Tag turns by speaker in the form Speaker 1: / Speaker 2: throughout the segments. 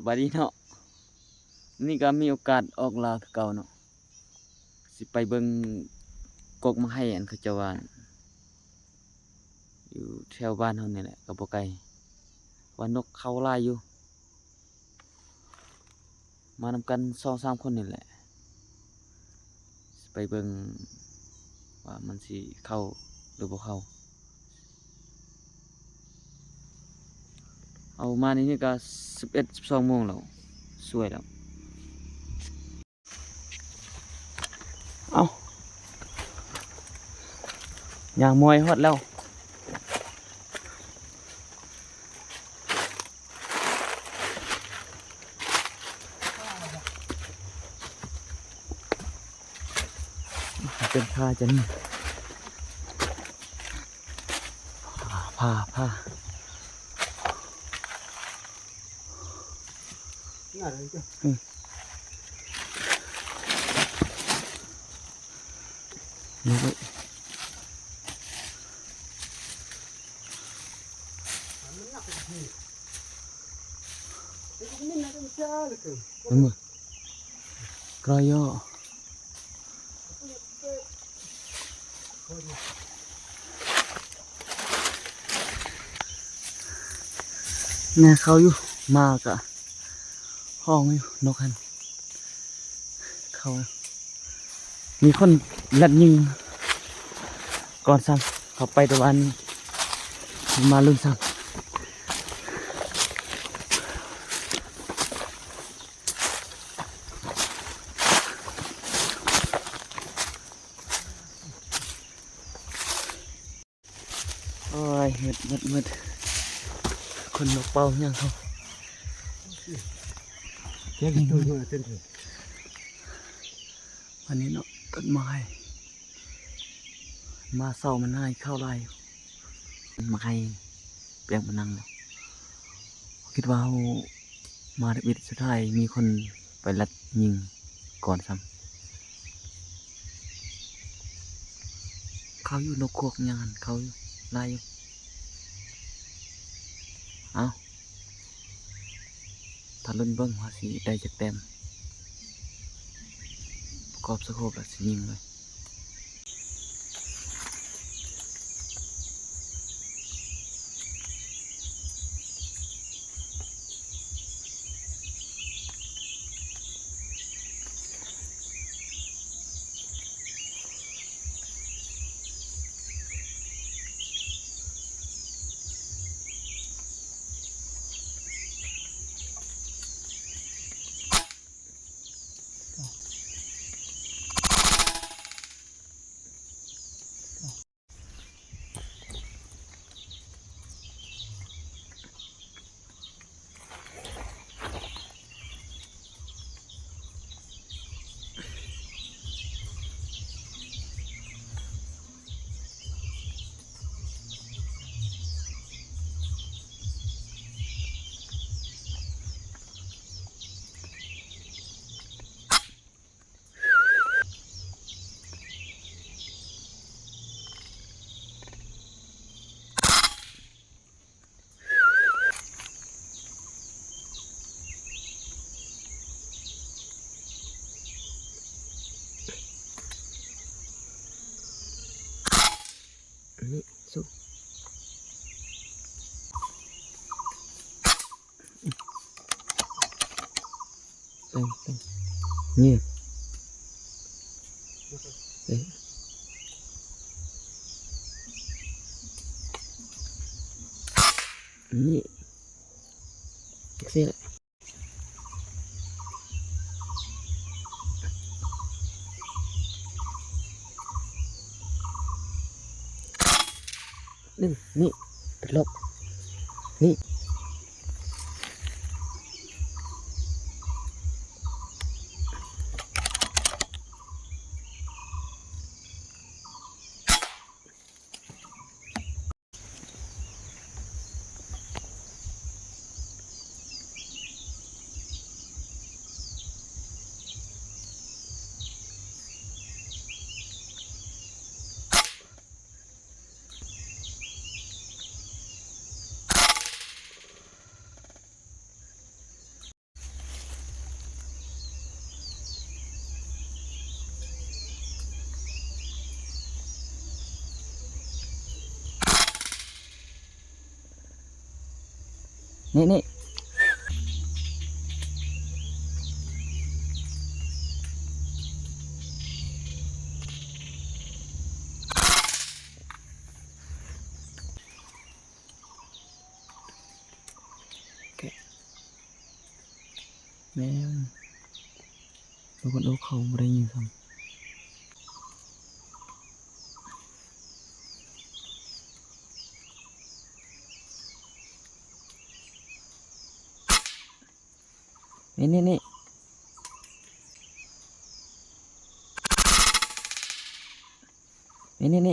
Speaker 1: บายดีเนาะนี่ก็มีโอกาสออกลาคือเก่าเนาะสิไปเบิ่งกกมังไห้อันเขาเจ้าว่าอยู่แถวบ้านเฮานี่แหละก็บ่ไกลว่านกเขาหลายอยู่มานำกัน 2-3 คนนี่แหละสิไปเบิ่งว่ามันสิเข้าหรือบ่เข้าเอามานี่ก็11-12 โมงแล้วสวยแล้วเอาย่างมวยฮอดแล้วเป็นผ้าจันผ้านี่ก็มือกรอยย่อเนี่ยเขาอยู่มากะห้องอยู่นกหันเขามีคนลัดยิงก่อนซ้ำเขาไปตะวันมาลุ่นซ้ำโอ้ยมืดคนนกเป่าอย่างเขาวันนี้เนาะต้นไม้มาเศร้ามันให้เข้าไร่มาให้เปลี่ยนมานั่งแล้วคิดว่ามาวิทย์สุดท้ายมีคนไปลัดยิงก่อนซ้ำเขาอยู่นกควกยานเขาอยู่ไล่อยู่เอาถ้าลุ่นเบิ้งว่าสิได้จากเต็มประกอบสโคปแล้วสิยิงเลยนี่สู้นี่นี่เสียนี่เป็นลบนี่ นี่แม่บางคนเอาเขาไม่ได้ยินซ้ำนี่นี่เอนี่น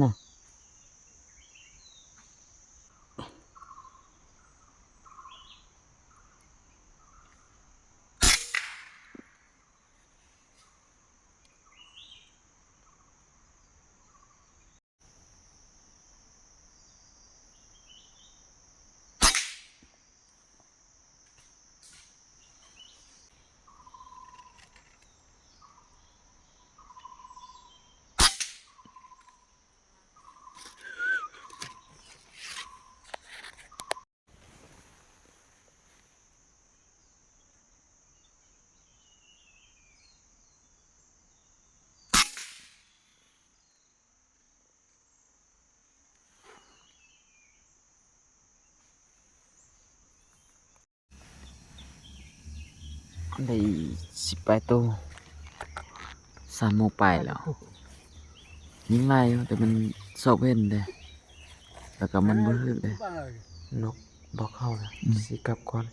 Speaker 1: ่ะได้18 ตัว3 โมงไปแล้วยิงไล่อยู่แต่มันสอบเว้นเด้แล้วก็มันบ่ฮึกเด้นกบอกเข้าแล้วสิกลับก่อน